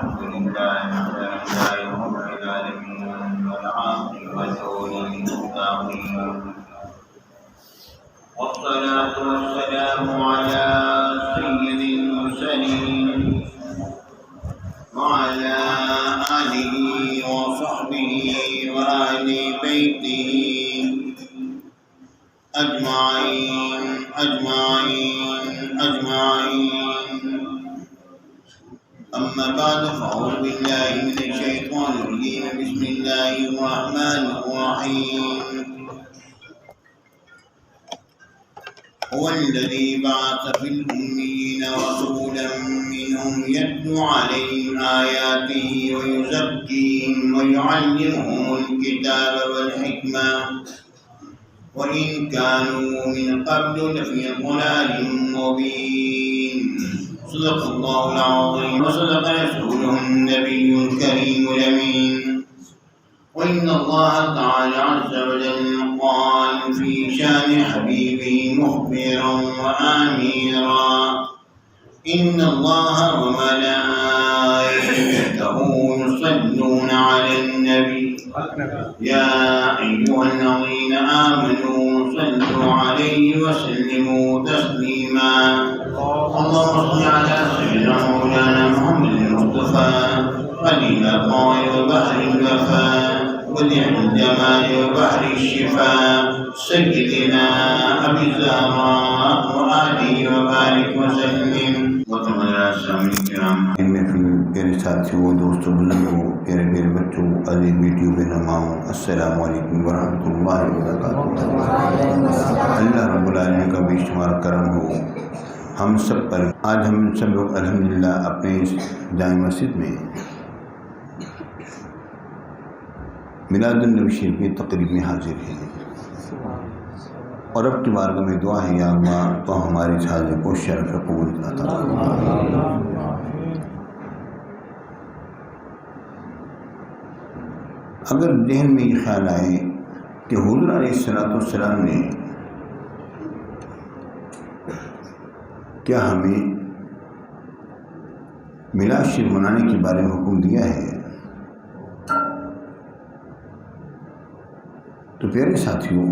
الحمد لله رب العالمين والعاقبة للمتقين والصلاة والسلام على سيد المرسلين وعلى آله وصحبه وأهل بيته أجمعين. أما بعد فأعوذ بالله من الشيطان الرجيم. بسم الله الرحمن الرحيم. هو الذي بعث في الأميين رسولا منهم يتلو عليهم آياته ويزكيهم ويعلمهم الكتاب والحكمة وإن كانوا من قبل لفي ضلال مبين. صدق الله العظيم وصدق رسوله النبي الكريم الأمين. وإن الله تعالى عز وجل قال في شان حبيبه مخبرا وآميرا: إن الله وملائكته يصلون على النبي يا أيها الذين آمنوا صلوا عليه وسلموا تسليما. اللهم صل على سيدنا مولانا محمد المصطفى قليل الطائر بحر الوفاء ودع الجمال وبحر الشفاء سيدنا أبي الزهراء وآله وبارك وسلم. پیارے ساتھیوں، دوستوں، بزرگوں، پیارے پیارے بچوں، عزیز بیٹیوں، بہنماؤں، السلام علیکم ورحمۃ اللہ وبرکاتہ. اللہ رب العالمین کا بے شمار کرم ہو ہم سب پر. آج ہم سب لوگ الحمدللہ اپنے اس جامع مسجد میں میلاد النبی شریف کی تقریب میں حاضر ہیں اور اب کی بارگاہ میں دعا ہے یا اللہ تو ہماری اس حاضری کو شرف قبول عطا فرما. اگر ذہن میں یہ خیال آئے کہ حضور علیہ السلام نے کیا ہمیں میلاد شریف منانے کے بارے میں حکم دیا ہے، تو پیارے ساتھیوں،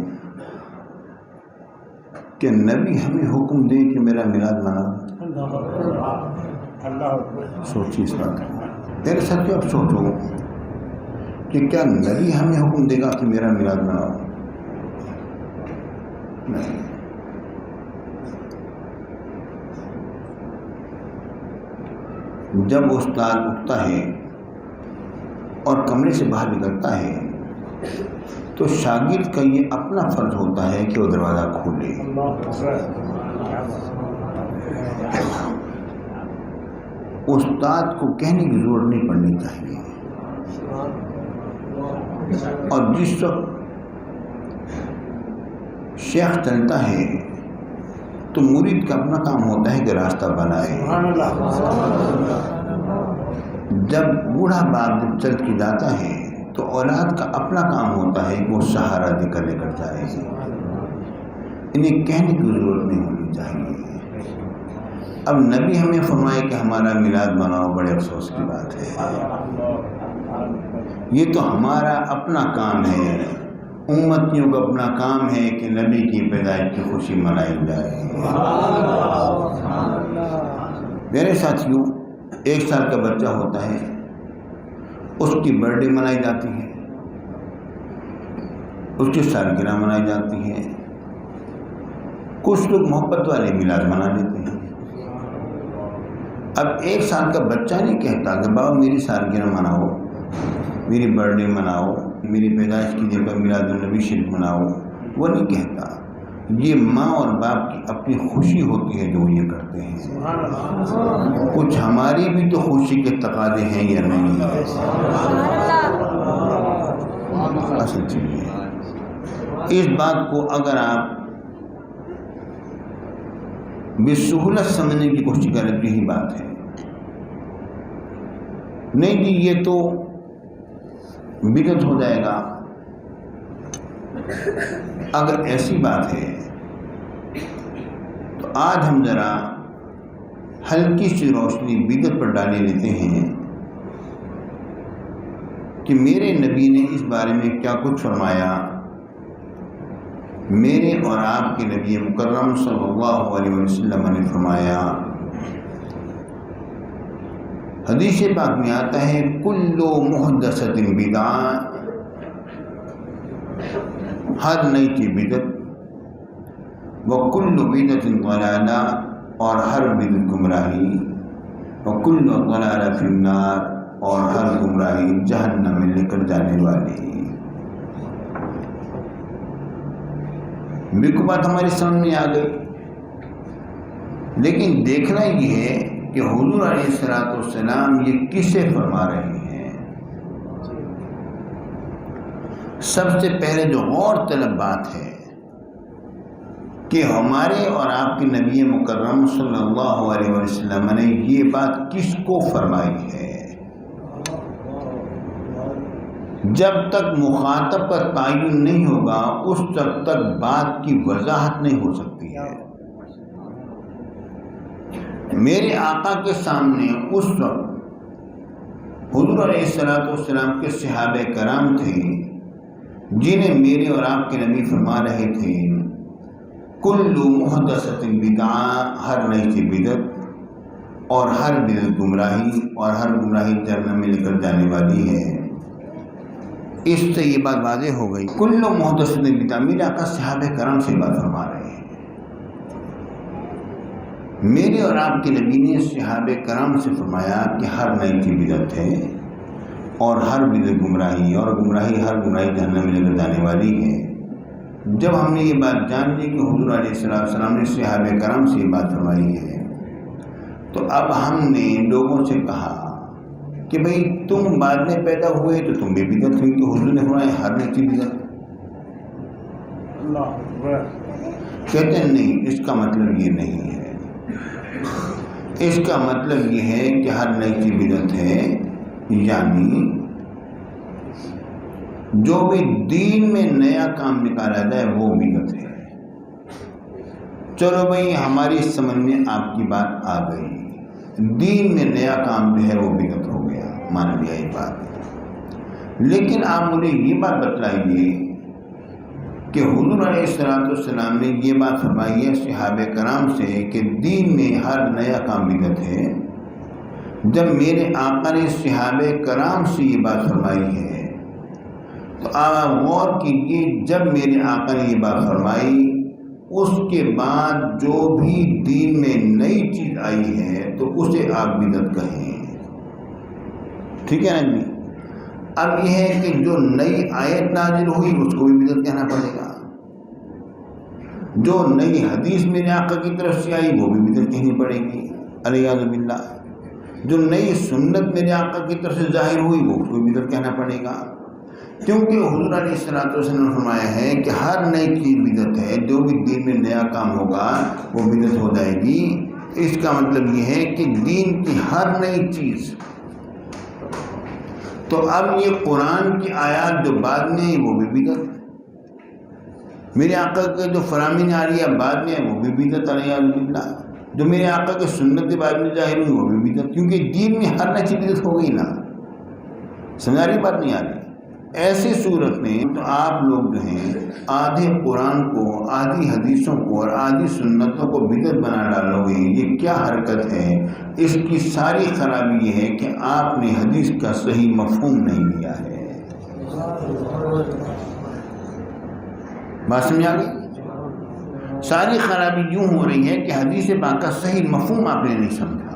کہ نبی ہمیں حکم دے کہ میرا میلاد مناؤ؟ سوچیے اس بات کو. پیارے ساتھیوں، اب سوچو کہ کیا نبی ہمیں حکم دے گا کہ میرا میلاد مناؤ؟ نہیں. جب استاد اٹھتا ہے اور کمرے سے باہر نکلتا ہے تو شاگرد کا یہ اپنا فرض ہوتا ہے کہ وہ دروازہ کھولے. استاد کو کہنے کی ضرورت نہیں پڑنی چاہیے. اور جس وقت شیخ چلتا ہے تو مرید کا اپنا کام ہوتا ہے کہ راستہ بنائے. جب بوڑھا باپ جب چل کے جاتا ہے تو اولاد کا اپنا کام ہوتا ہے کہ وہ سہارا دے کر لے کر جائے. انہیں کہنے کی ضرورت نہیں ہونی چاہیے. اب نبی ہمیں فرمائے کہ ہمارا میلاد مناؤ، بڑے افسوس کی بات ہے. یہ تو ہمارا اپنا کام ہے، امتیوں کا اپنا کام ہے کہ نبی کی پیدائش کی خوشی منائی جائے. میرے ساتھیوں، 1 سال کا بچہ ہوتا ہے، اس کی برتھ ڈے منائی جاتی ہے، اس کی سالگرہ منائی جاتی ہے. کچھ لوگ محبت والے میلاد منا لیتے ہیں. اب 1 سال کا بچہ نہیں کہتا کہ بابا میری سالگرہ مناؤ، میری برتھ ڈے مناؤ، میری پیدائش کی دن پر میلاد النبی شریف مناؤ. وہ نہیں کہتا. یہ ماں اور باپ کی اپنی خوشی ہوتی ہے جو یہ کرتے ہیں. کچھ ہماری بھی تو خوشی کے تقاضے ہیں یا نہیں؟ اصل چیز ہے. اس بات کو اگر آپ بسہولت سمجھنے کی کوشش کریں تو یہی بات ہے. نہیں جی یہ تو بدعت ہو جائے گا. اگر ایسی بات ہے تو آج ہم ذرا ہلکی سی روشنی بدعت پر ڈالے لیتے ہیں کہ میرے نبی نے اس بارے میں کیا کچھ فرمایا۔ میرے اور آپ کے نبی مکرم صلی اللہ علیہ وسلم نے فرمایا، حدیث پاک میں آتا ہے کل محدثۃ بدعہ، ہر نئی چیز بدعت، وکل بدعۃ ضلالہ، اور ہر بدعت گمراہی، وکل ضلالہ فی النار، اور ہر گمراہی جہنم میں لے کر جانے والی۔ بالکل بات ہماری سمجھ میں آ گئی، لیکن دیکھنا یہ ہے کہ حضور علیہ الصلوۃ والسلام یہ کسے فرما رہے ہیں۔ سب سے پہلے جو غور طلب بات ہے کہ ہمارے اور آپ کے نبی مکرم صلی اللہ علیہ وسلم نے یہ بات کس کو فرمائی ہے۔ جب تک مخاطب کا تعین نہیں ہوگا اس وقت تک بات کی وضاحت نہیں ہو سکتی ہے۔ میرے آقا کے سامنے اس وقت حضور علیہ الصلوۃ والسلام کے صحابہ کرام تھے جنہیں میرے اور آپ کے نبی فرما رہے تھے کل محدثۃ بدعہ، ہر نئی چیز بدعت، اور ہر بدعت گمراہی، اور ہر گمراہی جہنم میں لے کر جانے والی ہے۔ اس سے یہ بات واضح ہو گئی، کل محدثۃ بدعہ، میرے آقا صحابہ کرام سے بات فرما رہے ہیں۔ میرے اور آپ کے نبی نے صحابہ کرام سے فرمایا کہ ہر نئی چیز بدعت ہے، اور ہر بدعت گمراہی، اور گمراہی ہر گمراہی جہنم میں لے کر جانے والی ہے۔ جب ہم نے یہ بات جان لی کہ حضور علیہ السلام نے صحابہ کرام سے یہ بات فرمائی ہے، تو اب ہم نے لوگوں سے کہا کہ بھئی تم بعد میں پیدا ہوئے تو تم بھی بدعت ہوئی، کہ حضور نے فرمایا ہر نئی چیز بدعت۔ کہتے ہیں نہیں، اس کا مطلب یہ نہیں ہے، اس کا مطلب یہ ہے کہ ہر نئی چیز بدعت ہے، یعنی جو بھی دین میں نیا کام نکالا جائے وہ بدعت ہے۔ چلو بھئی ہماری سمجھ میں آپ کی بات آ گئی، دین میں نیا کام جو ہے وہ بدعت ہو گیا، مان لیا یہ بات۔ لیکن آپ مجھے یہ بات بتلائیے کہ حضور علیہ السلام نے یہ بات فرمائی ہے صحابہ کرام سے کہ دین میں ہر نیا کام بدعت ہے۔ جب میرے آقا نے صحابہ کرام سے یہ بات فرمائی ہے تو آپ غور کیجیے، جب میرے آقا نے یہ بات فرمائی اس کے بعد جو بھی دین میں نئی چیز آئی ہے تو اسے آپ بدعت کہیں، ٹھیک ہے نا جی۔ اب یہ ہے کہ جو نئی آیت نازل ہوئی اس کو بھی بدعت کہنا پڑے گا، جو نئی حدیث میرے آقا کی طرف سے آئی وہ بھی بدعت کہنی پڑے گی، الیاذ باللہ۔ جو نئی سنت میرے آقا کی طرف سے ظاہر ہوئی وہ اس کو بھی بدعت کہنا پڑے گا، کیونکہ حضور علیہ السلام نے فرمایا ہے کہ ہر نئی چیز بدعت ہے، جو بھی دین میں نیا کام ہوگا وہ بدعت ہو جائے گی۔ اس کا مطلب یہ ہے کہ دین کی ہر نئی چیز، تو اب یہ قرآن کی آیات جو بعد میں ہے وہ بھی بدعت، میرے آقا کے جو فرامین آ رہی ہے بعد میں وہ بھی بدعت، الیاذ باللہ۔ جو میرے آقا کے سنت بعد میں ظاہر ہوئی وہ بھی بدعت، کیونکہ دین میں ہر نئی چیز بدعت ہو گئی نا، سمجھا رہی بات نہیں آ رہی۔ ایسی صورت میں تو آپ لوگ جو ہیں آدھے قرآن کو، آدھی حدیثوں کو اور آدھی سنتوں کو بدعت بنا ڈالو گے، یہ کیا حرکت ہے؟ اس کی ساری خرابی یہ ہے کہ آپ نے حدیث کا صحیح مفہوم نہیں لیا ہے۔ بات سمجھ آ گئی؟ ساری خرابی یوں ہو رہی ہے کہ حدیث پاک کا صحیح مفہوم آپ نے نہیں سمجھا۔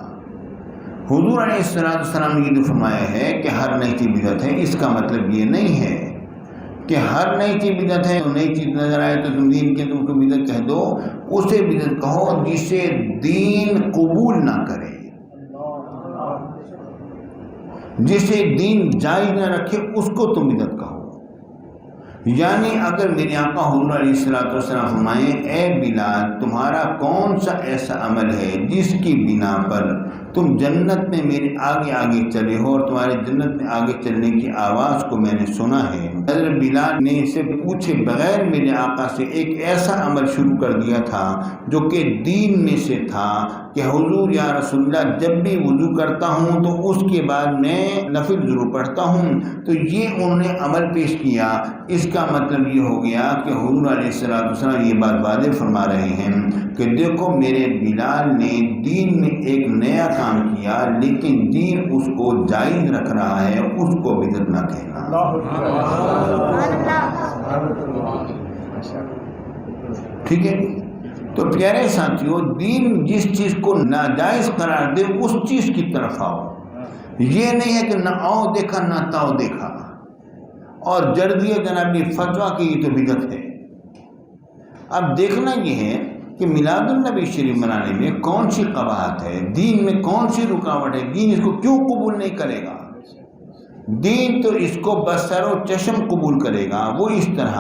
حضور علیہ السلام نے یہ جو فرمایا ہے کہ ہر نئی چیز بدعت ہے، اس کا مطلب یہ نہیں ہے کہ ہر نئی چیز بدعت ہے، نئی چیز نظر آئے تو تم دین کے تم کو بدعت کہہ دو، اسے بدعت کہو جسے دین قبول نہ کرے، جسے دین جائز نہ رکھے اس کو تم بدعت کہو۔ یعنی اگر میرے آقا حضور علیہ السلام فرمائیں اے بلال تمہارا کون سا ایسا عمل ہے جس کی بنا پر تم جنت میں میرے آگے آگے چلے ہو اور تمہارے جنت میں آگے چلنے کی آواز کو میں نے سنا ہے۔ حضرت بلال نے اسے پوچھے بغیر میرے آقا سے ایک ایسا عمل شروع کر دیا تھا جو کہ دین میں سے تھا کہ حضور یا رسول اللہ جب بھی وضو کرتا ہوں تو اس کے بعد میں نفل ضرور پڑھتا ہوں۔ تو یہ انہوں نے عمل پیش کیا۔ اس کا مطلب یہ ہو گیا کہ حضور علیہ السلام یہ بات واضح فرما رہے ہیں کہ دیکھو میرے بلال نے دین میں ایک نیا کام کیا لیکن دین اس کو جائز رکھ رہا ہے، اس کو بدعت نہ کہنا۔ ٹھیک ہے، تو پیارے ساتھیوں، دین جس چیز کو ناجائز قرار دے اس چیز کی طرف آؤ۔ یہ نہیں ہے کہ نہ آؤ دیکھا نہ تاؤ دیکھا اور جردی جنابی فتویٰ کی یہ تو بدعت ہے۔ اب دیکھنا یہ ہے کہ میلاد النبی شریف منانے میں کون سی قباحت ہے، دین میں کون سی رکاوٹ ہے، دین اس کو کیوں قبول نہیں کرے گا؟ دین تو اس کو بسر و چشم قبول کرے گا، وہ اس طرح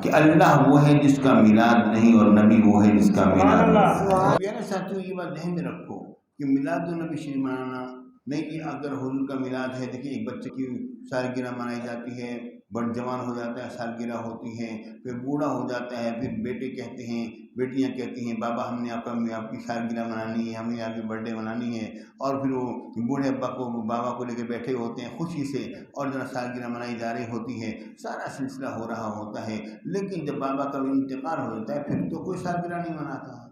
کہ اللہ وہ ہے جس کا میلاد نہیں اور نبی وہ ہے جس کا میلاد نہیں۔ پیارے ساتھیوں، یہ بات ذہن میں رکھو کہ میلاد النبی شریف منانا نہیں کہ اگر حضور کا میلاد ہے، دیکھیے ایک بچے کی سالگرہ منائی جاتی ہے، بڑھ جوان ہو جاتا ہے، سالگرہ ہوتی ہے، پھر بوڑھا ہو جاتا ہے، پھر بیٹے کہتے ہیں، بیٹیاں کہتی ہیں بابا ہم نے آپ کی سالگرہ منانی ہے، ہم نے آپ کی برتھ ڈے منانی ہے، اور پھر وہ بوڑھے ابا کو بابا کو لے کے بیٹھے ہوتے ہیں خوشی سے اور ذرا سالگرہ منائی جا رہی ہوتی ہے، سارا سلسلہ ہو رہا ہوتا ہے۔ لیکن جب بابا کا انتقال ہو جاتا ہے پھر تو کوئی سالگرہ نہیں مناتا۔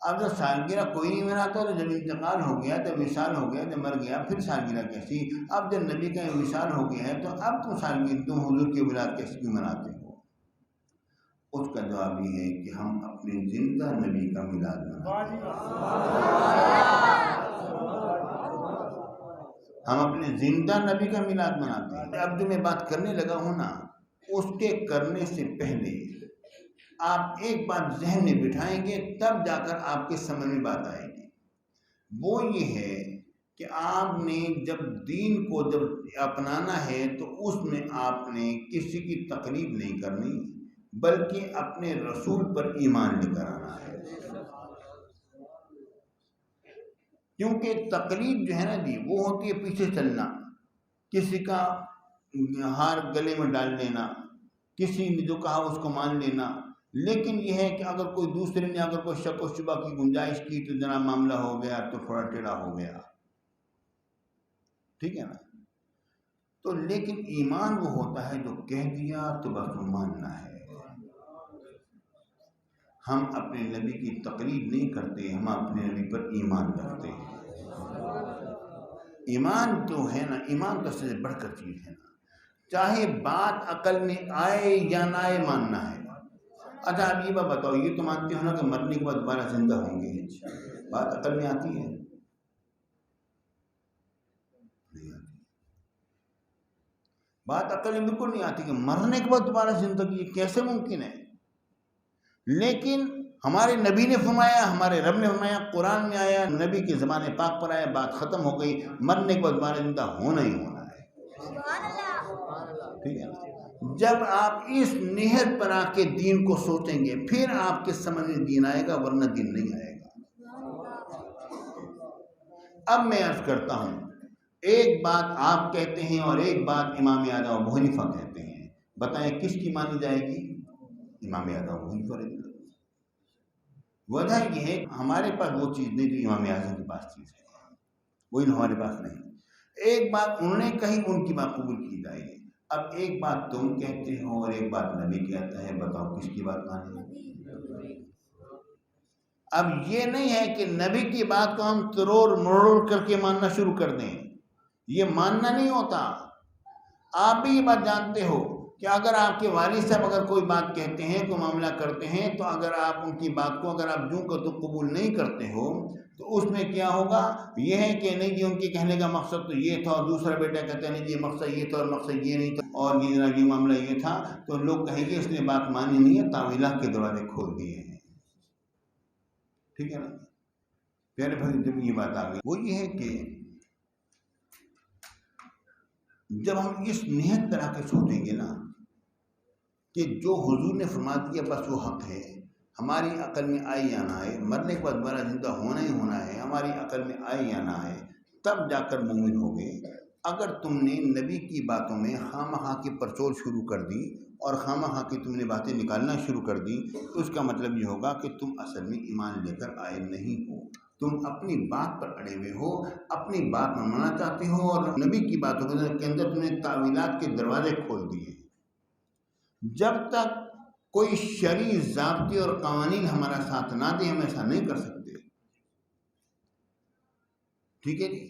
اب جب سالگرہ کوئی نہیں مناتا تو جب انتقال ہو گیا، جب وصال ہو گیا، جب مر گیا، پھر سالگرہ کیسی؟ اب جب نبی کا وصال ہو گیا ہے تو اب تم حضور کے میلاد کیسے کیوں مناتے ہو؟ اس کا جواب یہ ہے کہ ہم اپنے زندہ نبی کا میلاد مناتے ہیں۔ ہم اپنے زندہ نبی کا میلاد مناتے ہیں۔ اب جو میں بات کرنے لگا ہوں نا، اس کے کرنے سے پہلے آپ ایک بات ذہن میں بٹھائیں گے تب جا کر آپ کے سمجھ میں بات آئے گی۔ وہ یہ ہے کہ آپ نے جب دین کو جب اپنانا ہے تو اس میں آپ نے کسی کی تقلید نہیں کرنی بلکہ اپنے رسول پر ایمان لے کر آنا ہے۔ کیونکہ تقلید جو ہے نا جی، وہ ہوتی ہے پیچھے چلنا، کسی کا ہار گلے میں ڈال لینا، کسی نے جو کہا اس کو مان لینا۔ لیکن یہ ہے کہ اگر کوئی دوسرے نے اگر کوئی شک و شبہ کی گنجائش کی تو جناب معاملہ ہو گیا تو تھوڑا ٹیڑھا ہو گیا، ٹھیک ہے نا؟ تو لیکن ایمان وہ ہوتا ہے جو کہہ دیا تو بس ماننا ہے۔ ہم اپنے نبی کی تقلید نہیں کرتے، ہم اپنے نبی پر ایمان رکھتے ہیں۔ ایمان تو ہے نا، ایمان تو سب سے بڑھ کر چیز ہے نا، چاہے بات عقل میں آئے یا نہ آئے ماننا ہے۔ اچھا آپ یہ بات بتاؤ، یہ تو مانتے ہو نا کہ مرنے کے بعد دوبارہ زندہ ہوں گے، بات عقل میں آتی ہے؟ نہیں آتی۔ بات عقل میں بالکل نہیں آتی کہ مرنے کے بعد دوبارہ زندگی کیسے ممکن ہے؟ لیکن ہمارے نبی نے فرمایا، ہمارے رب نے فرمایا، قرآن میں آیا، نبی کے زبان پاک پر آیا، بات ختم ہو گئی، مرنے کے بعد دوبارہ زندہ ہونا ہی ہونا ہے۔ ٹھیک ہے، جب آپ اس نہج پر آ کے دین کو سوچیں گے پھر آپ کے سمجھ میں دین آئے گا، ورنہ دین نہیں آئے گا۔ اب میں عرض کرتا ہوں، ایک بات آپ کہتے ہیں اور ایک بات امام اعظم ابو حنیفہ کہتے ہیں، بتائیں کس کی مانی جائے گی؟ امام اعظم ابو حنیفہ رضی اللہ عنہ۔ وجہ یہ ہے ہمارے پاس وہ چیز نہیں جو امام اعظم کے پاس چیز ہے، وہی ہمارے پاس نہیں۔ ایک بات انہوں نے کہی، ان کی بات قبول کی جائے گی۔ اب ایک بات تم کہتے ہو اور ایک بات نبی کہتا ہے، بتاؤ کس کی بات مانیں؟ اب یہ نہیں ہے کہ نبی کی بات کو ہم تروڑ مروڑ کر کے ماننا شروع کر دیں، یہ ماننا نہیں ہوتا۔ آپ بھی یہ بات جانتے ہو کہ اگر آپ کے والد صاحب اگر کوئی بات کہتے ہیں، کوئی معاملہ کرتے ہیں، تو اگر آپ ان کی بات کو اگر آپ یوں کہ تو قبول نہیں کرتے ہو تو اس میں کیا ہوگا؟ یہ ہے کہ نہیں جی ان کے کہنے کا مقصد تو یہ تھا، اور دوسرا بیٹا کہتا ہے نہیں جی مقصد یہ تھا اور مقصد یہ نہیں تھا، اور یہ جناب یہ معاملہ یہ تھا، تو لوگ کہیں گے اس نے بات مانی نہیں ہے، تعویلات کے دروازے کھول دیے ہیں۔ ٹھیک ہے نا پیارے بھائی، جب یہ بات آ گئی وہ یہ ہے کہ جب ہم اس نہایت طرح کے سوچیں گے نا کہ جو حضور نے فرما دیا بس وہ حق ہے، ہماری عقل میں آئے یا نہ آئے، مرنے کے بعد دوبارہ زندہ ہونا ہی ہونا ہے، ہماری عقل میں آئے یا نہ آئے، تب جا کر مومن ہو گئے۔ اگر تم نے نبی کی باتوں میں خواہ مخواہ کی پرچول شروع کر دی اور خواہ مخواہ کی تم نے باتیں نکالنا شروع کر دی، تو اس کا مطلب یہ ہوگا کہ تم اصل میں ایمان لے کر آئے نہیں ہو، تم اپنی بات پر اڑے ہوئے ہو، اپنی بات منوانا چاہتے ہو، اور نبی کی باتوں کے اندر تم نے تعویلات کے دروازے کھول دیے۔ جب تک کوئی شرعی ضابطے اور قوانین ہمارا ساتھ نہ دیں ہم ایسا نہیں کر سکتے، ٹھیک ہے جی۔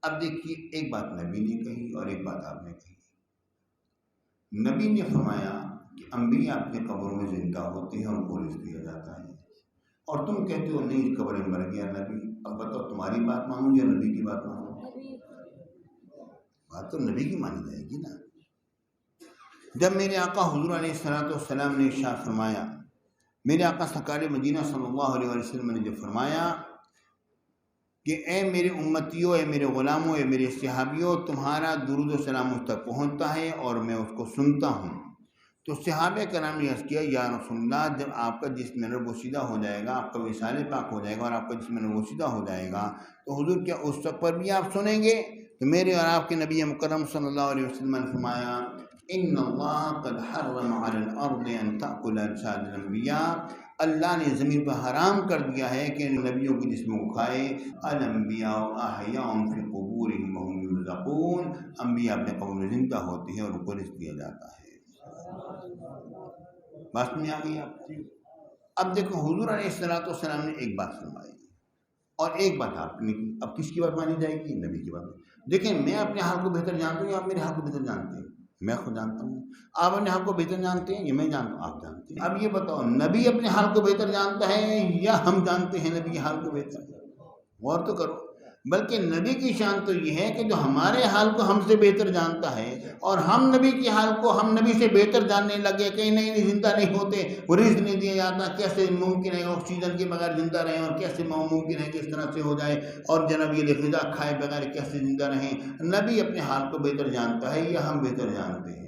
اب دیکھیے، ایک بات نبی نے کہی اور ایک بات آپ نے کہی۔ نبی نے فرمایا کہ انبیاء اپنے قبروں میں زندہ ہوتے ہیں اور ان کو رزق دیا جاتا ہے، اور تم کہتے ہو نہیں قبر میں مر گیا نبی۔ اب بتاؤ تمہاری بات مانوں یا نبی کی بات مانوں؟ بات تو نبی کی مانی جائے گی نا۔ جب میرے آقا حضور علیہ السلام نے ارشاد فرمایا، میرے آقا سرکار مدینہ صلی اللہ علیہ وسلم نے جب فرمایا کہ اے میرے امتیوں، اے میرے غلاموں، اے میرے صحابیوں، تمہارا درود و سلام مجھ تک پہنچتا ہے اور میں اس کو سنتا ہوں، تو صحابہ کرام نے عرض کیا یا رسول اللہ، جب آپ کا جسم نبوسیدہ ہو جائے گا، آپ کا وصال پاک ہو جائے گا اور آپ کا جسم نبوسیدہ ہو جائے گا، تو حضور کیا اس وقت پر بھی آپ سنیں گے؟ تو میرے اور آپ کے نبی مکرم صلی اللہ علیہ وسلم نے فرمایا ان اللہ قد حرم علی الارض ان تأکل اجساد الانبیاء، اللہ نے زمین پر حرام کر دیا ہے کہ نبیوں کے جسموں کو کھائے۔ الانبیاء احیاء فی قبورہم وہم یرزقون، انبیاء اپنے قبر میں زندہ ہوتے ہیں اور ان کو رزق دیا جاتا ہے۔ بات میں آ گئی آپ کی؟ اب دیکھو حضور علیہ السلام نے ایک بات فرمائی اور ایک بات آپ نے کی، اب کس کی بات مانی جائے گی؟ نبی کی بات۔ دیکھیں میں اپنے حال کو بہتر جانتا ہوں یا آپ میرے حال کو بہتر جانتے ہیں؟ میں خود جانتا ہوں۔ آپ اپنے حال کو بہتر جانتے ہیں یا میں جانتا ہوں؟ آپ جانتے ہیں۔ اب یہ بتاؤ نبی اپنے حال کو بہتر جانتا ہے یا ہم جانتے ہیں نبی کے حال کو بہتر؟ غور تو کرو۔ بلکہ نبی کی شان تو یہ ہے کہ جو ہمارے حال کو ہم سے بہتر جانتا ہے، اور ہم نبی کے حال کو ہم نبی سے بہتر جاننے لگے کہ نہیں زندہ نہیں ہوتے، وہ رزق نہیں دیا جاتا، کیسے ممکن ہے آکسیجن کے بغیر زندہ رہیں، اور کیسے ممکن ہے کہ اس طرح سے ہو جائے، اور جناب یہ غذا کھائے بغیر کیسے زندہ رہیں۔ نبی اپنے حال کو بہتر جانتا ہے یا ہم بہتر جانتے ہیں؟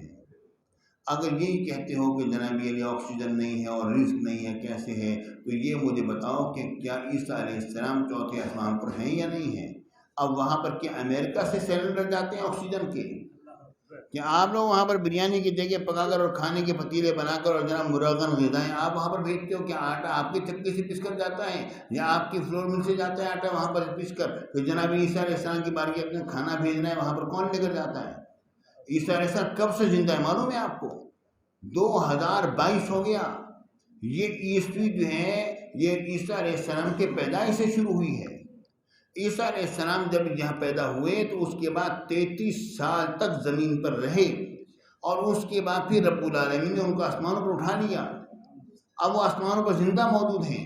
اگر یہی کہتے ہو کہ جناب یہ آکسیجن نہیں ہے اور رزق نہیں ہے، کیسے ہے، تو یہ مجھے بتاؤ کہ کیا عیسیٰ علیہ السلام چوتھے آسمان پر ہیں یا نہیں ہیں؟ اب وہاں پر کیا امریکہ سے سلنڈر جاتے ہیں آکسیجن کے؟ کہ آپ لوگ وہاں پر بریانی کی جگہ پکا کر اور کھانے کے پتیلے بنا کر اور جناب مراغن غذائیں آپ وہاں پر بھیجتے ہو؟ کہ آٹا آپ کی چکی سے پس کر جاتا ہے یا آپ کی فلور مل سے جاتا ہے آٹا وہاں پر پس کر؟ تو جناب عیسیٰ علیہ السلام کی باری اپنا کھانا بھیجنا ہے، وہاں پر کون لے کر جاتا ہے؟ عیسیٰ علیہ السلام کب سے زندہ ہے معلوم ہے آپ کو؟ 2022 ہو گیا۔ یہ عیسوی جو ہے یہ عیسیٰ علیہ السلام کے پیدائش سے شروع ہوئی ہے۔ عیسیٰ علیہ السلام جب یہاں پیدا ہوئے تو اس کے بعد 33 سال تک زمین پر رہے، اور اس کے بعد پھر رب العالمین نے ان کو آسمانوں پر اٹھا لیا۔ اب وہ آسمانوں پر زندہ موجود ہیں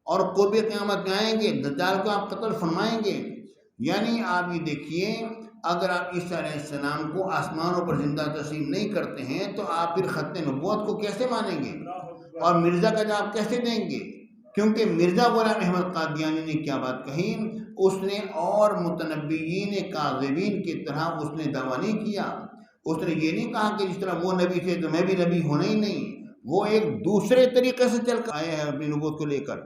اور قرب قیامت میں آئیں گے، دجال کو آپ قتل فرمائیں گے۔ یعنی آپ یہ دیکھیے، اگر آپ عیسیٰ علیہ السلام کو آسمانوں پر زندہ تسلیم نہیں کرتے ہیں تو آپ پھر ختم نبوت کو کیسے مانیں گے اور مرزا کا جواب کیسے دیں گے؟ کیونکہ مرزا غلام احمد قادیانی نے کیا بات کہی، اس نے اور متنبیین کاذبین کی طرح اس نے دعویٰ نہیں کیا۔ اس نے یہ نہیں کہا کہ جس طرح وہ نبی تھے تو میں بھی نبی ہونا ہی نہیں، وہ ایک دوسرے طریقے سے چل کر آئے ہیں اپنی نبوت کو لے کر۔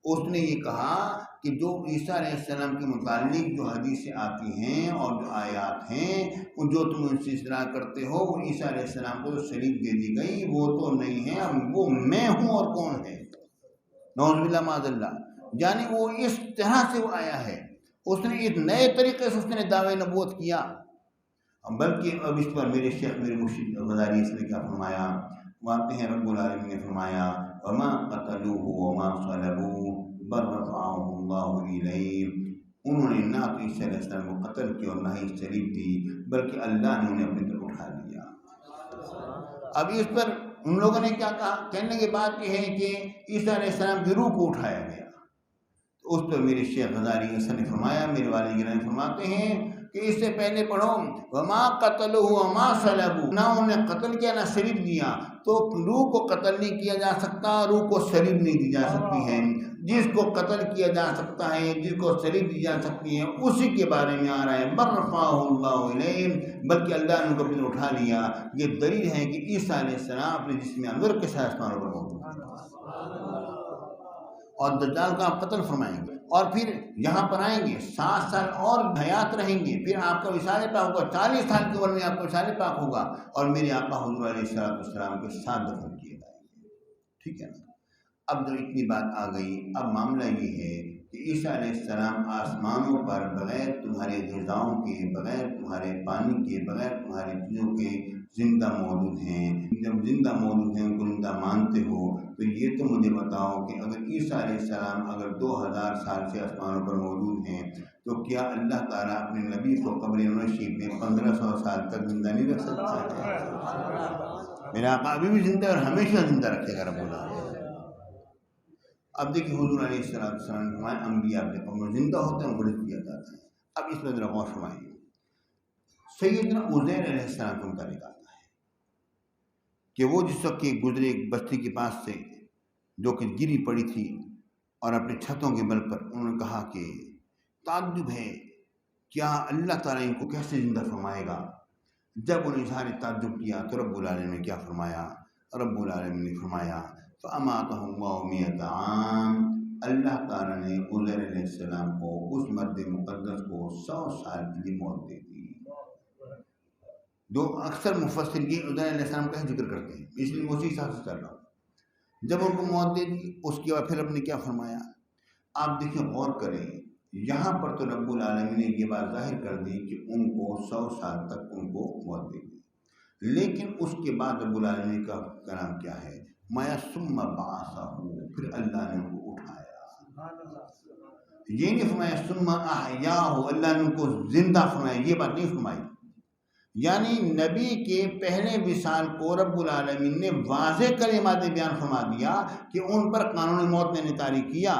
اس نے یہ کہا کہ جو عیسیٰ علیہ السلام کے متعلق جو حدیثیں آتی ہیں اور جو آیات ہیں جو تم ان سے اصرار کرتے ہو، وہ عیسیٰ علیہ السلام کو جو شریف دے دی گئی وہ تو نہیں ہے، وہ میں ہوں اور کون ہے؟ نعوذ باللہ معاذ اللہ۔ یعنی وہ اس طرح سے وہ آیا ہے، اس نے ایک نئے طریقے سے اس نے دعوی نبوت کیا۔ بلکہ اب اس پر میرے شیخ میرے مرشد غزالی اس نے کیا فرمایا، واقع ہے رب العالمین نے فرمایا وما قتلوه وما صلبوه بل رفعه اللہ الیہ، انہوں نے نہ تو عیسیٰ علیہ السلام کو قتل کیا اور نہ ہی صلیب دی، بلکہ اللہ نے انہیں اپنی طرف اٹھا لیا۔ اب اس پر ان لوگوں نے کیا کہا، کہنے کی بات یہ ہے کہ عیسیٰ علیہ السلام کی روح کو اٹھایا گیا۔ اس پر میرے شیخ غزالی حسن نے فرمایا، میرے والد گرامی فرماتے ہیں کہ اس سے پہلے پڑھو وما قتلوه وما صلبوه، نہ انہوں نے قتل کیا نہ صلیب دیا، تو روح کو قتل نہیں کیا جا سکتا، روح کو صلیب نہیں دی جا سکتی ہے۔ جس کو قتل کیا جا سکتا ہے، جس کو صلیب دی جا سکتی ہے، اسی کے بارے میں آ رہا ہے بل رفعہ اللہ الیہ، بلکہ اللہ نے ان کو اپنے اٹھا لیا۔ یہ دلیل ہے کہ عیسیٰ علیہ السلام اپنے جسم انور کے ساتھ آسمانوں پر موجود ہیں۔ اور دجال کا آپ قتل فرمائیں گے، اور پھر یہاں پر آئیں گے 7 سال اور حیات رہیں گے، پھر آپ کا وصال پاک ہوگا، 40 سال کی عمر میں آپ کا وصال پاک ہوگا، اور میرے آقا حضور علیہ السلام کے ساتھ دفن کیے جائیں گے۔ ٹھیک ہے نا؟ اب جب اتنی بات آ گئی، اب معاملہ یہ ہے کہ عیسیٰ علیہ السلام آسمانوں پر بغیر تمہارے غذاؤں کے، بغیر تمہارے پانی کے، بغیر تمہاری چیزوں کے زندہ موجود ہیں۔ جب زندہ موجود ہیں، ان کو زندہ مانتے ہو، تو یہ تو مجھے بتاؤ کہ اگر عیسیٰ علیہ السلام اگر 2000 سال سے آسمانوں پر موجود ہیں، تو کیا اللہ تعالیٰ اپنے نبی کو قبر نشیب میں 1500 سال تک زندہ نہیں رکھ سکتا ہے؟ میرا آقا ابھی بھی زندہ اور ہمیشہ زندہ رکھے گا رب العالمین۔ اب دیکھیے حضور علیہ السلام فرمائے انبیاء اپنے قبر زندہ ہوتے ہیں، ان کو رزق دیا جاتا ہے۔ اب اس میں ذرا غور فرمائیے، سیدنا عزیر علیہ السلام کا متعلق آتا ہے کہ وہ جس وقت گزرے ایک بستی کے پاس سے جو کہ گری پڑی تھی، اور اپنے چھتوں کے بل پر انہوں نے کہا کہ تعجب ہے، کیا اللہ تعالیٰ ان کو کیسے زندہ فرمائے گا؟ جب انہوں نے اظہار تعجب کیا تو رب العالمین نے کیا فرمایا؟ رب العالمین نے فرمایا فَأَمَاتَهُ اللَّهُ مِئَةَ عَامٍ، اللہ تعالیٰ نے عزیر علیہ السلام کو، اس مرد مقدس کو 100 سال کے لیے موت دے دی۔ جو اکثر مفسرین عزیر علیہ السلام کا ذکر کرتے ہیں، اس لیے اسی حساب سے چل رہا ہوں۔ جب ان کو موت دے دی، اس کے بعد پھر اپ نے کیا فرمایا؟ آپ دیکھیں، غور کریں، یہاں پر تو رب العالمین نے یہ بات ظاہر کر دی کہ ان کو 100 سال تک ان کو موت دے دی، لیکن اس کے بعد رب العالمین کا کلام کیا ہے؟ مایا ثم بعثہ، پھر اللہ نے ان کو اٹھایا۔ یہ نہیں فرمایا ثم احیاہ، اللہ نے ان کو زندہ فرمایا، یہ بات نہیں فرمائی۔ یعنی نبی کے پہلے وصال کو رب العالمین نے واضح کلمات بیان فرما دیا کہ ان پر قانون موت نے طاری کیا،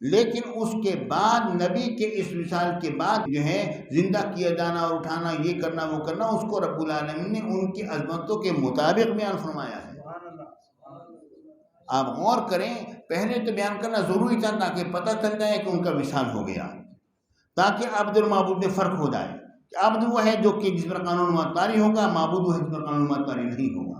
لیکن اس کے بعد نبی کے اس وصال کے بعد جو ہے زندہ کیا جانا اور اٹھانا، یہ کرنا وہ کرنا، اس کو رب العالمین نے ان کی عظمتوں کے مطابق بیان فرمایا ہے۔ آپ غور کریں، پہلے تو بیان کرنا ضروری تھا تاکہ پتہ چل جائے کہ ان کا وصال ہو گیا، تاکہ عبد اور معبود میں فرق ہو جائے کہ عبد وہ ہے جو کہ جس پر قانون موت طاری ہوگا، معبود وہ ہے جس پر قانون موت طاری نہیں ہوگا۔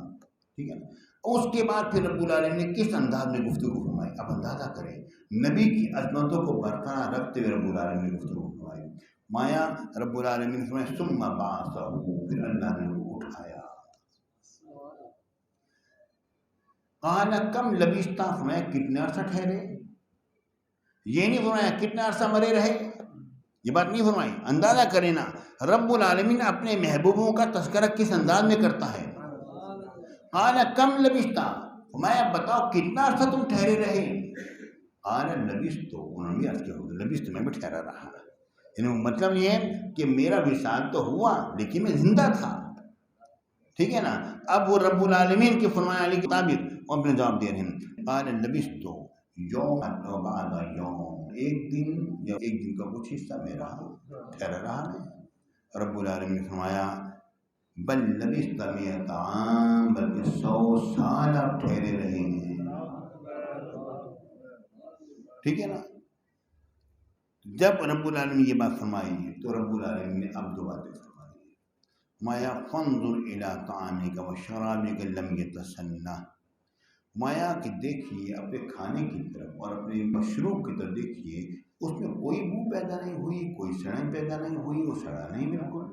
ٹھیک ہے نا؟ اس کے بعد پھر رب العالمین نے کس انداز میں گفتگو فرمائی؟ اب اندازہ کریں، نبی کی عظمتوں کو برقرار رکھتے ہوئے رب العالمین نے گفتگو فرمائی۔ مایا رب العالمین نے فرمایا ثم بعثہ، پھر اللہ نے ان کو اٹھایا۔ قال کم لبثت، فرمایا کتنے عرصہ ٹھہرے؟ یہ نہیں فرمایا کتنا عرصہ مرے رہے، یہ بات نہیں فرمائی۔ اندازہ کریں نا، رب العالمین اپنے محبوبوں کا تذکرہ کس انداز میں کرتا ہے۔ قال کم لبثت، فرمایا بتاؤ کتنا عرصہ تم ٹھہرے رہے؟ قال لبثت، انہوں نے عرض کیا لبثت، میں بھی ٹھہرا رہا۔ یعنی مطلب یہ ہے کہ میرا وصال تو ہوا لیکن میں زندہ تھا۔ ٹھیک ہے نا؟ اب وہ رب العالمین کے فرمایا علی کے تعبیر وہ اپنے جواب دے رہے ہیں۔ قال لبثت یوما و بعد یوم، ایک دن یا ایک دن کا کچھ حصہ میں رہا، ٹھہرا رہا میں۔ رب العالمین نے فرمایا بل لبثت 100 عام، بلکہ 100 سال آپ ٹھہرے رہے ہیں۔ ٹھیک ہے نا؟ جب رب العالمین یہ بات فرمائی تو رب العالمین نے اب دو باتیں فرمائی۔ مایا فانظر الی طعامک و شرابک لم یتسنہ، مایا کہ دیکھیے اپنے کھانے کی طرف اور اپنے مشروب کی طرف دیکھیے، اس میں کوئی بو پیدا نہیں ہوئی، کوئی سڑن پیدا نہیں ہوئی، وہ سڑا نہیں بالکل۔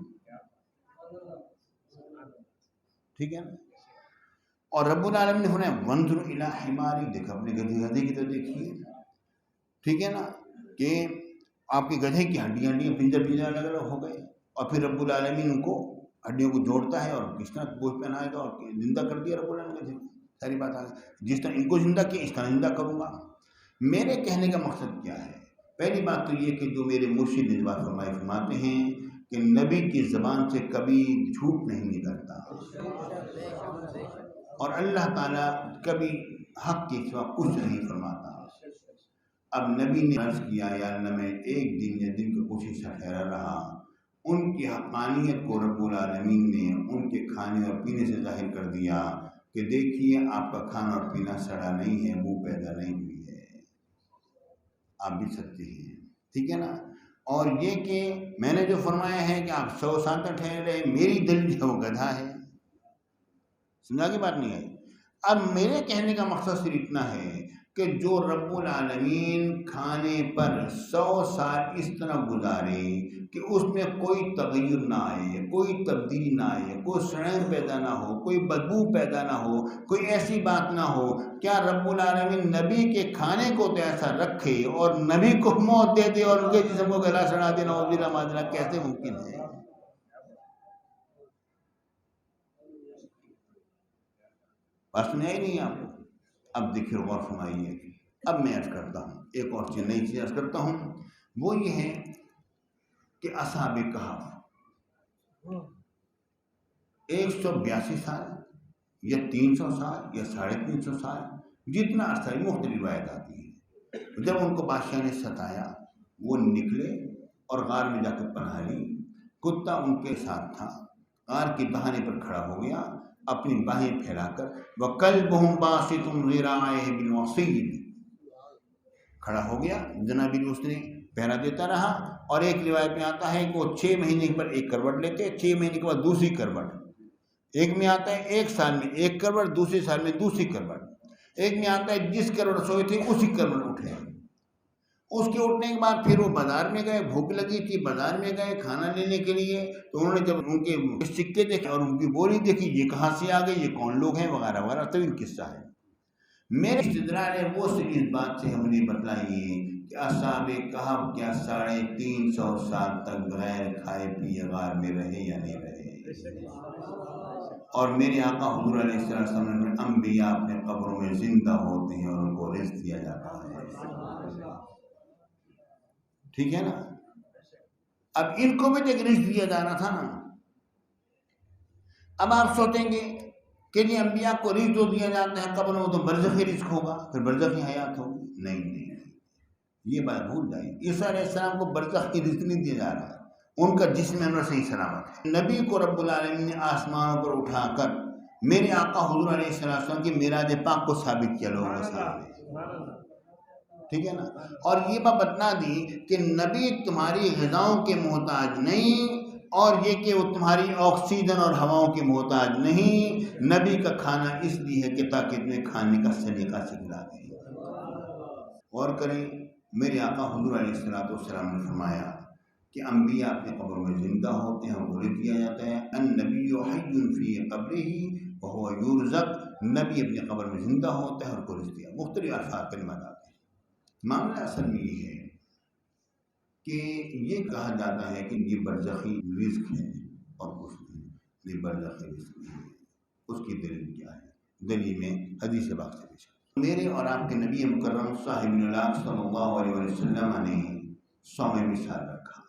ٹھیک ہے نا؟ اور رب العالمین نے فرمایا وانظر الی حمارک، دیکھو اپنے گدھے کی طرف دیکھیے۔ ٹھیک ہے نا؟ کہ آپ کے گدھے کی ہڈیاں پنجر الگ الگ ہو گئے، اور پھر رب العالمین ان کو ہڈیوں کو جوڑتا ہے اور کس طرح گوشت پہنائے گا اور زندہ کر دیا رب العالمین نے۔ ساری بات آگئی، جس طرح ان کو زندہ کیا اس طرح زندہ کروں گا۔ میرے کہنے کا مقصد کیا ہے؟ پہلی بات تو یہ کہ جو میرے مرشد نے بات فرماتے ہیں کہ نبی کی زبان سے کبھی جھوٹ نہیں نکلتا، اور اللہ تعالیٰ کبھی حق کے سوا کچھ نہیں فرماتا۔ اب نبی نے عرض کیا یا اللہ میں ایک دن یا دن کا کچھ حصہ ٹھہرا رہا، ان کی حقانیت کو رب العالمین نے ان کے کھانے اور پینے سے ظاہر کر دیا کہ دیکھیے آپ کا کھانا اور پینا سڑا نہیں ہے، بو پیدا نہیں ہوئی ہے، آپ بھی سکتے ہیں۔ ٹھیک ہے نا؟ اور یہ کہ میں نے جو فرمایا ہے کہ آپ 100 سال تک ٹھہرے رہے، میری دل جو وہ گدھا ہے، سمجھا کی بات نہیں ہے۔ اب میرے کہنے کا مقصد صرف اتنا ہے کہ جو رب العالمین کھانے پر 100 سال اس طرح گزارے کہ اس میں کوئی تغیر نہ آئے، کوئی تبدیلی نہ آئے، کوئی سڑن پیدا نہ ہو، کوئی بدبو پیدا نہ ہو، کوئی ایسی بات نہ ہو، کیا رب العالمین نبی کے کھانے کو تو ایسا رکھے اور نبی کو موت دے دے اور ان کے جسم کو گلا سڑا دینا اور بلا ماجرا کیسے ممکن ہے؟ بات سنائی نہیں آپ کو؟ اب دیکھیے غور فرمائیے. اب میں عرض کرتا ہوں ایک اور چیز، نئی چیز عرض کرتا ہوں، وہ یہ ہے کہ اصحاب کہف 182 سال یا 300 سال یا 350 سال، جتنا عرصہ، مختلف روایت آتی ہے، جب ان کو بادشاہ نے ستایا وہ نکلے اور غار میں جا کر پناہ لی. کتا ان کے ساتھ تھا، غار کی دہانے پر کھڑا ہو گیا اپنی باہیں پھیلا کر، وَكَلْبُهُمْ بَاسِطٌ ذِرَاعَيْهِ بِالْوَصِيِّ، کھڑا ہو گیا. جنابی اس نے پہرا دیتا رہا. اور ایک روایت میں آتا ہے کہ وہ 6 مہینے پر ایک کروٹ لیتے، 6 مہینے کے بعد دوسری کروٹ. ایک میں آتا ہے 1 سال میں ایک کروٹ، دوسرے سال میں دوسری کروٹ. ایک میں آتا ہے جس کروٹ سوئے تھے اسی کروٹ اٹھے. اس کے اٹھنے کے بعد پھر وہ بازار میں گئے، بھوک لگی تھی، بازار میں گئے کھانا لینے کے لیے. تو انہوں نے جب ان کے سکے دیکھے اور ان کی بولی دیکھی، یہ کہاں سے آ گئے، یہ کون لوگ ہیں وغیرہ وغیرہ، طویل قصہ ہے. میرے استدلال ہے وہ صرف اس بات سے ہم نے بتلائیے کہ اصحاب کہف کیا 350 سال تک بغیر کھائے پیے غار میں رہے یا نہیں رہے. اور میرے آقا حضور علیہ السلام نے انبیاء اپنے قبروں میں زندہ ہوتے ہیں اور ان کو رزق دیا جاتا ہے. ٹھیک ہے نا؟ اب ان کو بھی تو ایک رزق دیا جانا تھا نا. اب آپ سوچیں گے کہ جی انبیاء کو رزق تو دیا جاتا ہے قبر میں، تو برزخی رزق ہوگا، پھر برزخی حیات ہوگی. نہیں، یہ بات بھول جائیے. عیسیٰ علیہ السلام کو برزخ کی رزق نہیں دیا جا رہا ہے، ان کا جسم انور صحیح سلامت ہے. نبی کو رب العالمین نے آسمانوں پر اٹھا کر میرے آقا حضور علیہ السلام کی معراج پاک کو ثابت کیا لوگوں کے سامنے. ٹھیک ہے نا؟ اور یہ بات بتلا دی کہ نبی تمہاری غذاؤں کے محتاج نہیں، اور یہ کہ وہ تمہاری آکسیجن اور ہواؤں کے محتاج نہیں. نبی کا کھانا اس لیے ہے کہ تاکہ تمہیں کھانے کا سلیقہ سکھلا دیں. غور کریں، میرے آقا حضور علیہ السلام نے فرمایا کہ انبیاء اپنے قبر میں زندہ ہوتے ہیں اور رزق دیا جاتا ہے. النبی حی فی قبرہ وہو یرزق، نبی اپنے قبر میں زندہ ہوتا ہے اور کو رزق دیا. مختلف الفاظ کلمات آتے ہیں. معاملہ اصل میں یہ ہے کہ یہ کہا جاتا ہے کہ یہ برزخی رزق ہے اور کچھ نہیں. یہ برزخی رزق نہیں ہے. اس کی دلیل کیا ہے؟ دلیل میں حدیث پاک سے پیش میرے اور آپ کے نبی مکرم صاحب العلاق صلی اللہ علیہ وسلم نے صوم وصال رکھا.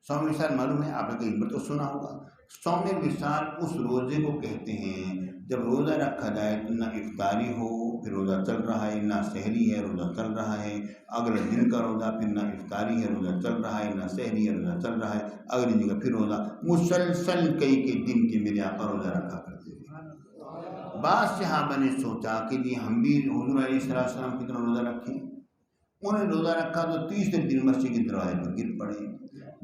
صوم وصال معلوم ہے آپ نے کہیں پر تو سنا ہوگا. صوم وصال اس روزے کو کہتے ہیں جب روزہ رکھا جائے تو نہ افطاری ہو، پھر روزہ چل رہا ہے، نہ سحری ہے روزہ چل رہا ہے، اگلے دن کا روزہ، پھر نہ افطاری ہے روزہ چل رہا ہے، نہ سحری ہے روزہ چل رہا ہے، اگلی دن کا پھر روزہ. مسلسل کئی دن کے میرے آقا روزہ رکھا کرتے تھے. بعض صحابہ نے سوچا کہ جی ہم بھی حضور علیہ السلام کی طرح روزہ رکھیں. انہوں نے روزہ رکھا تو تیسرے دن مسجد کے دروازے پر گر پڑے.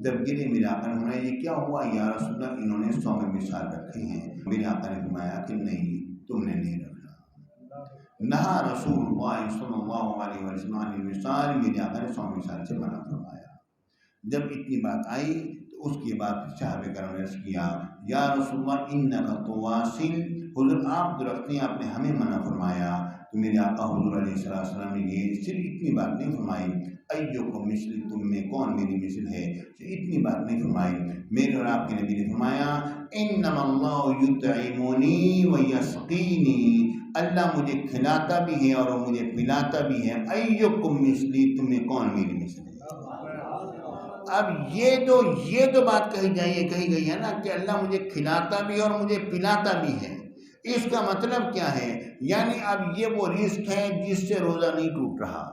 جب گرے میرے آقا نے فرمایا یہ کیا ہوا یا رسول اللہ، انہوں نے صوم وصال رکھے ہیں. میرے آقا نے فرمایا کہ نہیں، تم نے نہیں رکھا. نہا رسول اللہ صلی اللہ علیہ وسلم وصال، میرے آقا نے صوم وصال سے منع فرمایا. جب اتنی بات آئی تو اس کے بعد صحابہ کرام نے عرض کیا یا رسول اللہ انک تواصل، حضور آپ تو رکھتے ہیں، آپ نے ہمیں منع فرمایا. تو میرے آقا حضور علیہ السلام نے یہ صرف اتنی بات نہیں فرمائی ایوکم مثلی، تم میں کون میری مثل ہے، اتنی بات نہیں فرمائی. میرے اور آپ کے نبی نے فرمایا انما اللہ یطعمنی ویسقینی، اللہ مجھے کھلاتا بھی ہے اور مجھے پلاتا بھی ہے. ایوکم مثلی، تم میں کون میری مثل ہے. اب یہ تو بات کہی گئی ہے نا کہ اللہ مجھے کھلاتا بھی ہے اور مجھے پلاتا بھی ہے. اس کا مطلب کیا ہے؟ یعنی اب یہ وہ رزق ہے جس سے روزہ نہیں ٹوٹ رہا،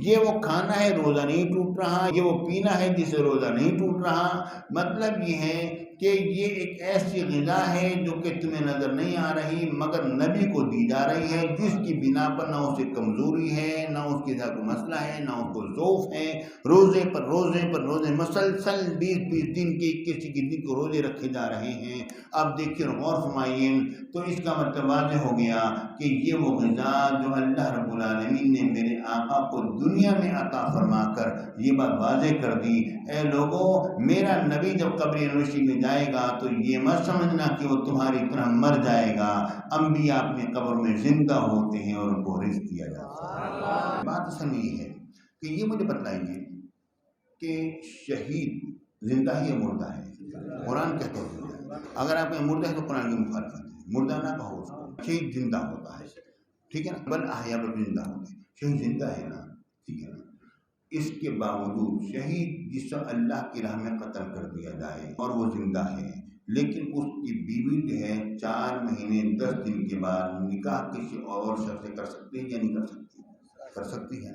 یہ وہ کھانا ہے روزہ نہیں ٹوٹ رہا، یہ وہ پینا ہے جس سے روزہ نہیں ٹوٹ رہا. مطلب یہ ہے کہ یہ ایک ایسی غذا ہے جو کہ تمہیں نظر نہیں آ رہی مگر نبی کو دی جا رہی ہے، جس کی بنا پر نہ اسے کمزوری ہے، نہ اس کے ساتھ کوئی مسئلہ ہے، نہ اس کو ضعف ہے۔ روزے پر روزے مسلسل 20 دن کے 21 دن کو روزے رکھے جا رہے ہیں۔ اب دیکھیے غور فرمائیے، تو اس کا مطلب واضح ہو گیا کہ یہ وہ غذا جو اللہ رب العالمین نے میرے آقا کو دنیا میں عطا فرما کر یہ بات واضح کر دی، اے لوگوں میرا نبی جب قبر نوشی میں جائے گا تو یہ مت سمجھنا کہ وہ تمہاری طرح مر جائے گا، انبیاء اپنے قبر میں زندہ ہوتے ہیں اور ان کو رزق دیا جاتا ہے۔ بات اصل میں یہ ہے کہ یہ مجھے بتلائیے کہ شہید زندہ ہے یا مردہ ہے؟ قرآن کہتا ہے اگر آپ مردہ ہے تو قرآن کی مخالفت ہے، مردہ نہ کہو اس کو، شہید زندہ ہوتا ہے، ٹھیک ہے نا، بل احیا پر زندہ ہوتے ہیں، شہید زندہ ہے نا، ٹھیک ہے نا۔ اس کے باوجود شہید جس سے اللہ کی راہ میں قتل کر دیا جائے اور وہ زندہ ہے، لیکن اس کی بیوی جو ہے 4 مہینے 10 دن کے بعد نکاح کسی اور شخص سے کر سکتی ہے یا نہیں کر سکتی؟ کر سکتی ہے۔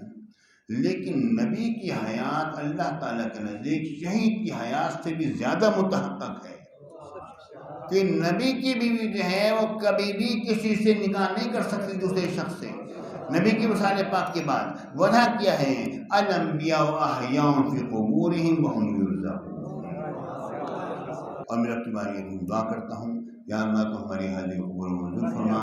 لیکن نبی کی حیات اللہ تعالیٰ کے نزدیک شہید کی حیات سے بھی زیادہ متحقق ہے کہ نبی کی بیوی جو ہے وہ کبھی بھی کسی سے نکاح نہیں کر سکتی دوسرے شخص سے نبی کی وصال پاک کے بعد۔ وجہ کیا ہے؟ الانبیاء احیاء فی قبورہم وہم یرزقون۔ اور میرا تمہاری دعا کرتا ہوں یا اللہ تو ہماری حاضری قبول منظور فرما۔